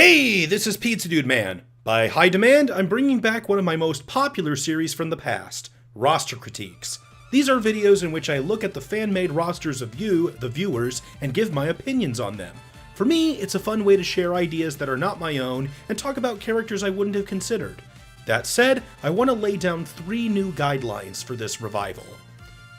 Hey, this is Pizza Dude Man. By high demand, I'm bringing back one of my most popular series from the past, roster critiques. These are videos in which I look at the fan-made rosters of you, the viewers, and give my opinions on them. For me, it's a fun way to share ideas that are not my own and talk about characters I wouldn't have considered. That said, I want to lay down 3 new guidelines for this revival.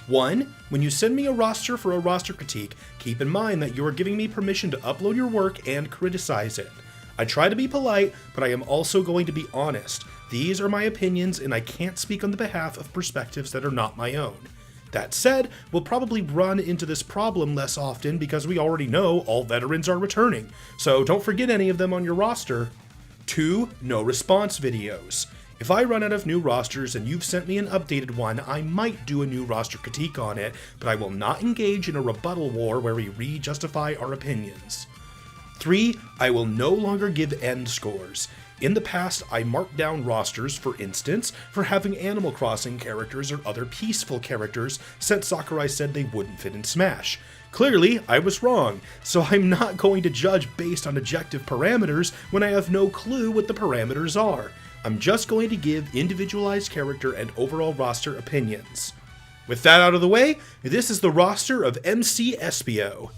1. When you send me a roster for a roster critique, keep in mind that you are giving me permission to upload your work and criticize it. I try to be polite, but I am also going to be honest. These are my opinions, and I can't speak on the behalf of perspectives that are not my own. That said, we'll probably run into this problem less often because we already know all veterans are returning, so don't forget any of them on your roster. 2. No response videos. If I run out of new rosters and you've sent me an updated one, I might do a new roster critique on it, but I will not engage in a rebuttal war where we re-justify our opinions. 3. I will no longer give end scores. In the past, I marked down rosters, for instance, for having Animal Crossing characters or other peaceful characters, since Sakurai said they wouldn't fit in Smash. Clearly, I was wrong, so I'm not going to judge based on objective parameters when I have no clue what the parameters are. I'm just going to give individualized character and overall roster opinions. With that out of the way, this is the roster of EmceeEspio.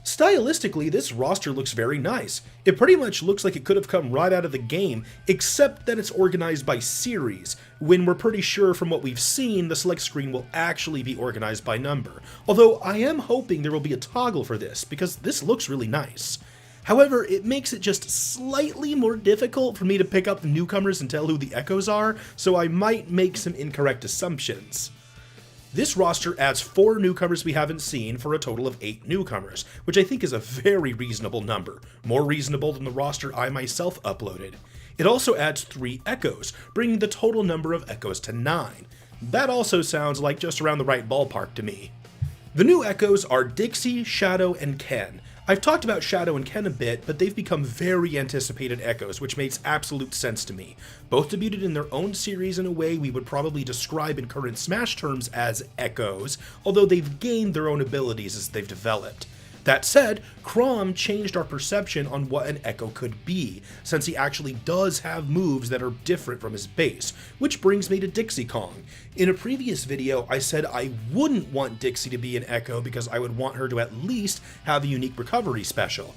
Stylistically, this roster looks very nice. It pretty much looks like it could have come right out of the game, except that it's organized by series, when we're pretty sure from what we've seen the select screen will actually be organized by number. Although I am hoping there will be a toggle for this, because this looks really nice. However, it makes it just slightly more difficult for me to pick up the newcomers and tell who the echoes are, so I might make some incorrect assumptions. This roster adds 4 newcomers we haven't seen for a total of 8 newcomers, which I think is a very reasonable number, more reasonable than the roster I myself uploaded. It also adds 3 echoes, bringing the total number of echoes to 9. That also sounds like just around the right ballpark to me. The new echoes are Dixie, Shadow, and Ken. I've talked about Shadow and Ken a bit, but they've become very anticipated echoes, which makes absolute sense to me. Both debuted in their own series in a way we would probably describe in current Smash terms as echoes, although they've gained their own abilities as they've developed. That said, Chrom changed our perception on what an echo could be, since he actually does have moves that are different from his base, which brings me to Dixie Kong. In a previous video, I said I wouldn't want Dixie to be an echo because I would want her to at least have a unique recovery special,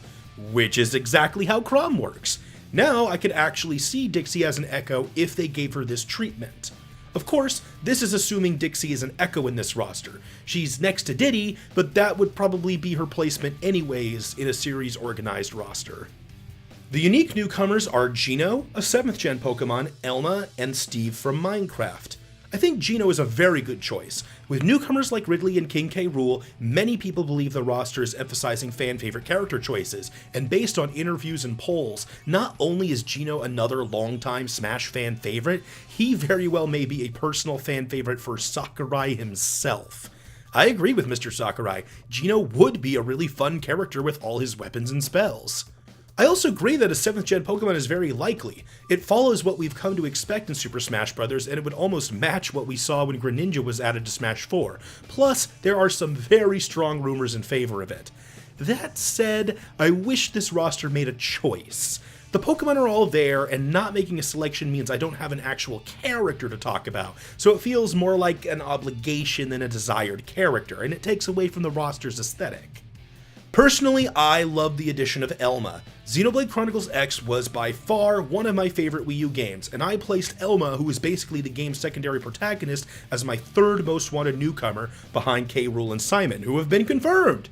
which is exactly how Chrom works. Now I could actually see Dixie as an echo if they gave her this treatment. Of course, this is assuming Dixie is an echo in this roster. She's next to Diddy, but that would probably be her placement anyways in a series organized roster. The unique newcomers are Geno, a 7th gen Pokemon, Elma, and Steve from Minecraft. I think Geno is a very good choice. With newcomers like Ridley and King K. Rool, many people believe the roster is emphasizing fan-favorite character choices, and based on interviews and polls, not only is Geno another longtime Smash fan favorite, he very well may be a personal fan favorite for Sakurai himself. I agree with Mr. Sakurai, Geno would be a really fun character with all his weapons and spells. I also agree that a 7th gen Pokemon is very likely. It follows what we've come to expect in Super Smash Bros., and it would almost match what we saw when Greninja was added to Smash 4. Plus, there are some very strong rumors in favor of it. That said, I wish this roster made a choice. The Pokemon are all there, and not making a selection means I don't have an actual character to talk about, so it feels more like an obligation than a desired character, and it takes away from the roster's aesthetic. Personally, I love the addition of Elma. Xenoblade Chronicles X was by far one of my favorite Wii U games, and I placed Elma, who is basically the game's secondary protagonist, as my 3rd most wanted newcomer behind K. Rool and Simon, who have been confirmed.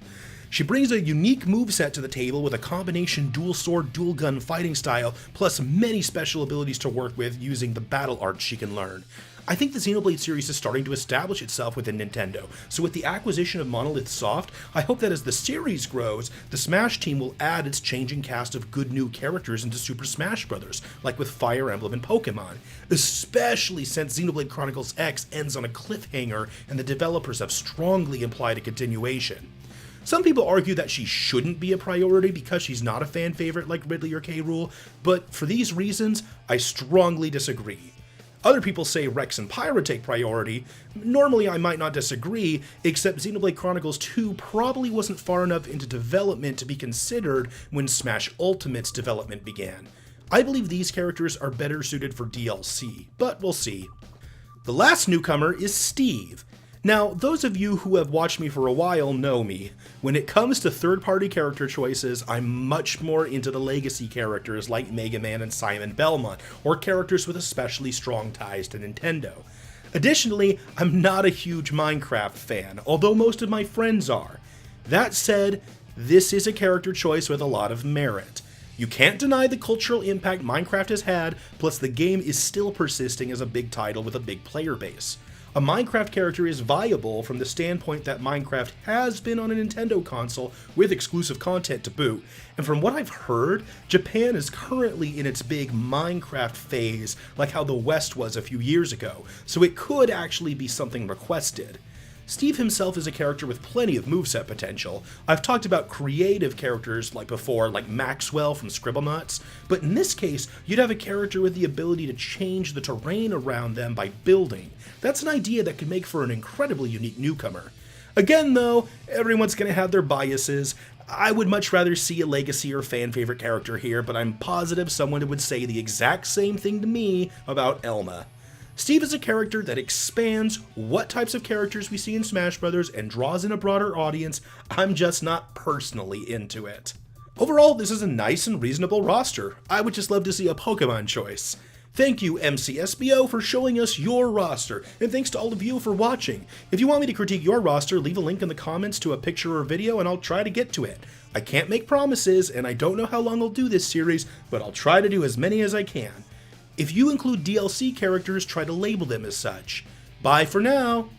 She brings a unique moveset to the table with a combination dual sword, dual gun fighting style, plus many special abilities to work with using the battle arts she can learn. I think the Xenoblade series is starting to establish itself within Nintendo, so with the acquisition of Monolith Soft, I hope that as the series grows, the Smash team will add its changing cast of good new characters into Super Smash Bros., like with Fire Emblem and Pokemon, especially since Xenoblade Chronicles X ends on a cliffhanger and the developers have strongly implied a continuation. Some people argue that she shouldn't be a priority because she's not a fan favorite like Ridley or K. Rool, but for these reasons, I strongly disagree. Other people say Rex and Pyra take priority. Normally I might not disagree, except Xenoblade Chronicles 2 probably wasn't far enough into development to be considered when Smash Ultimate's development began. I believe these characters are better suited for DLC, but we'll see. The last newcomer is Steve. Now, those of you who have watched me for a while know me. When it comes to third-party character choices, I'm much more into the legacy characters like Mega Man and Simon Belmont, or characters with especially strong ties to Nintendo. Additionally, I'm not a huge Minecraft fan, although most of my friends are. That said, this is a character choice with a lot of merit. You can't deny the cultural impact Minecraft has had, plus the game is still persisting as a big title with a big player base. A Minecraft character is viable from the standpoint that Minecraft has been on a Nintendo console with exclusive content to boot, and from what I've heard, Japan is currently in its big Minecraft phase like how the West was a few years ago, so it could actually be something requested. Steve himself is a character with plenty of moveset potential. I've talked about creative characters like before, like Maxwell from Scribblenauts, but in this case, you'd have a character with the ability to change the terrain around them by building. That's an idea that could make for an incredibly unique newcomer. Again though, everyone's gonna have their biases. I would much rather see a legacy or fan favorite character here, but I'm positive someone would say the exact same thing to me about Elma. Steve is a character that expands what types of characters we see in Smash Bros. And draws in a broader audience. I'm just not personally into it. Overall, this is a nice and reasonable roster. I would just love to see a Pokemon choice. Thank you, EmceeEspio, for showing us your roster, and thanks to all of you for watching. If you want me to critique your roster, leave a link in the comments to a picture or video and I'll try to get to it. I can't make promises, and I don't know how long I'll do this series, but I'll try to do as many as I can. If you include DLC characters, try to label them as such. Bye for now!